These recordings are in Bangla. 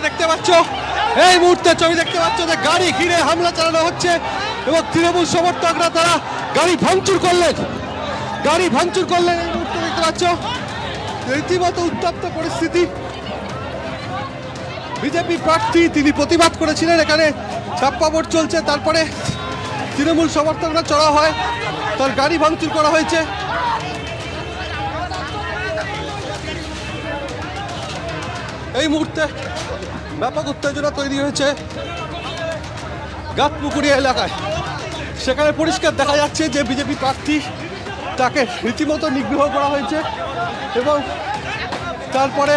দেখতে পাচ্ছ, এই মুহূর্তে ছবি দেখতে পাচ্ছ যে গাড়ি ঘিরে হামলা চালানো হচ্ছে এবং তৃণমূল সমর্থকরা তারা গাড়ি ভাঙচুর করলেন। এই মুহূর্তে দেখতে পাচ্ছ রীতিমতো উত্তপ্ত পরিস্থিতি। বিজেপি প্রার্থী তিনি প্রতিবাদ করেছিলেন, এখানে ছাপ্পা ভোট চলছে, তারপরে তৃণমূল সমর্থকরা চড়া হয়, তার গাড়ি ভাঙচুর করা হয়েছে। এই মুহূর্তে ব্যাপক উত্তেজনা তৈরি হয়েছে গাতপুকুরিয়া এলাকায়। সেখানে পরিষ্কার দেখা যাচ্ছে যে বিজেপি প্রার্থী তাকে রীতিমতো নিগ্রহ করা হয়েছে এবং তারপরে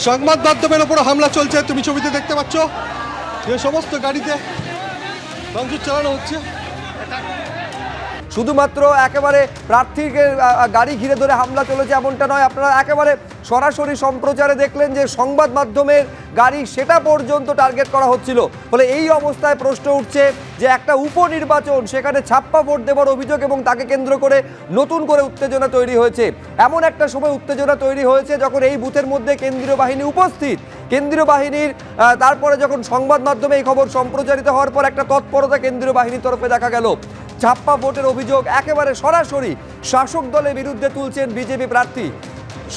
সংবাদ মাধ্যমের ওপর হামলা চলছে। তুমি ছবিতে দেখতে পাচ্ছ যে সমস্ত গাড়িতে ভাঙচুর চালানো হচ্ছে। শুধুমাত্র একেবারে প্রার্থীকে গাড়ি ঘিরে ধরে হামলা চলেছে এমনটা নয়, আপনারা একেবারে সরাসরি সম্প্রচারে দেখলেন যে সংবাদ মাধ্যমের গাড়ি সেটা পর্যন্ত টার্গেট করা হচ্ছিল। ফলে এই অবস্থায় প্রশ্ন উঠছে যে একটা উপনির্বাচন, সেখানে ছাপ্পা ভোট দেওয়ার অভিযোগ এবং তাকে কেন্দ্র করে নতুন করে উত্তেজনা তৈরি হয়েছে। এমন একটা সময় উত্তেজনা তৈরি হয়েছে যখন এই বুথের মধ্যে কেন্দ্রীয় বাহিনী উপস্থিত। কেন্দ্রীয় বাহিনীর তারপরে যখন সংবাদ মাধ্যমে এই খবর সম্প্রচারিত হওয়ার পর একটা তৎপরতা কেন্দ্রীয় বাহিনীর তরফে দেখা গেল। ছাপ্পা ভোটের অভিযোগ একেবারে সরাসরি শাসক দলের বিরুদ্ধে তুলছেন বিজেপি প্রার্থী।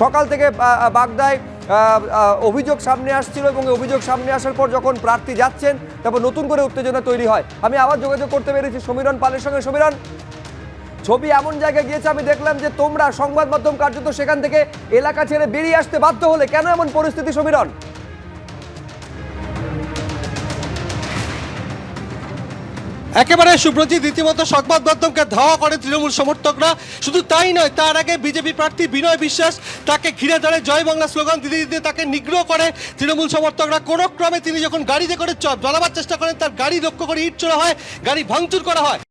সকাল থেকে বাগদায় অভিযোগ সামনে আসছিল এবং অভিযোগ সামনে আসার পর যখন প্রার্থী যাচ্ছেন তারপর নতুন করে উত্তেজনা তৈরি হয়। আমি আবার যোগাযোগ করতে পেরেছি সমীরণ পালের সঙ্গে। সমীরণ, ছবি এমন জায়গায় গিয়েছে, আমি দেখলাম যে তোমরা সংবাদ মাধ্যম কার্যত সেখান থেকে এলাকা ছেড়ে বেরিয়ে আসতে বাধ্য হলে, কেন এমন পরিস্থিতি সমীরণ? একেবারে সুব্রজিৎ, রীতিমতো সংবাদ মাধ্যমকে ধাওয়া করে তৃণমূল সমর্থকরা। শুধু তাই নয়, তার আগে বিজেপি প্রার্থী বিনয় বিশ্বাস তাকে ঘিরে ধরে জয় বাংলা স্লোগান দিতে দিতে তাকে নিগ্রহ করে তৃণমূল সমর্থকরা। কোনো ক্রমে তিনি যখন গাড়িতে করে জ্বলাবার চেষ্টা করেন, তার গাড়ি লক্ষ্য করে ইট ছোড়া হয়, গাড়ি ভাঙচুর করা হয়।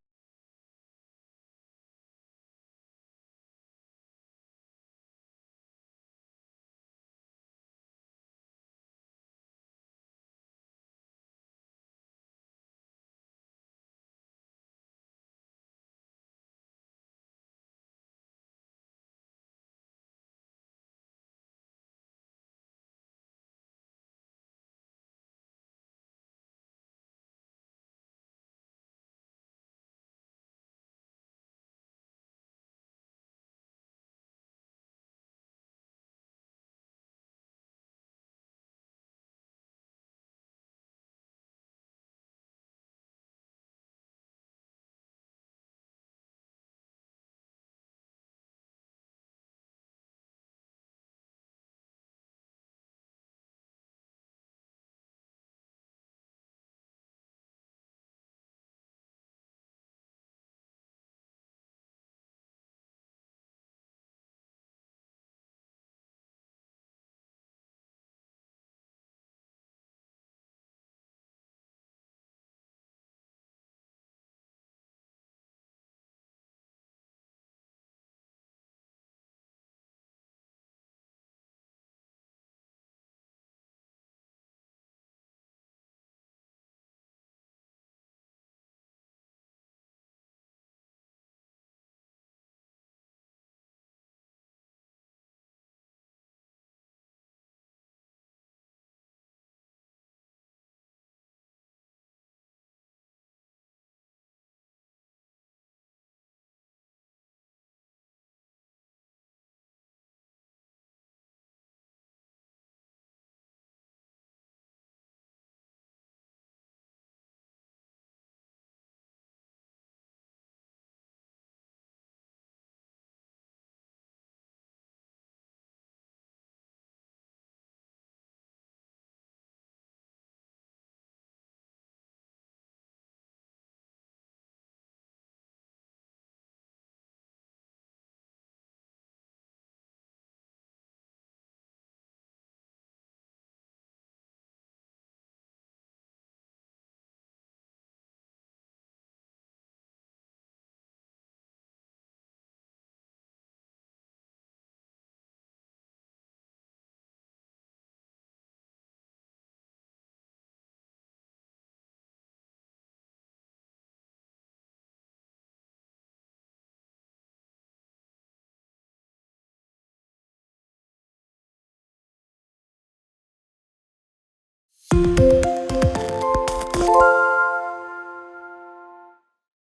দেখুন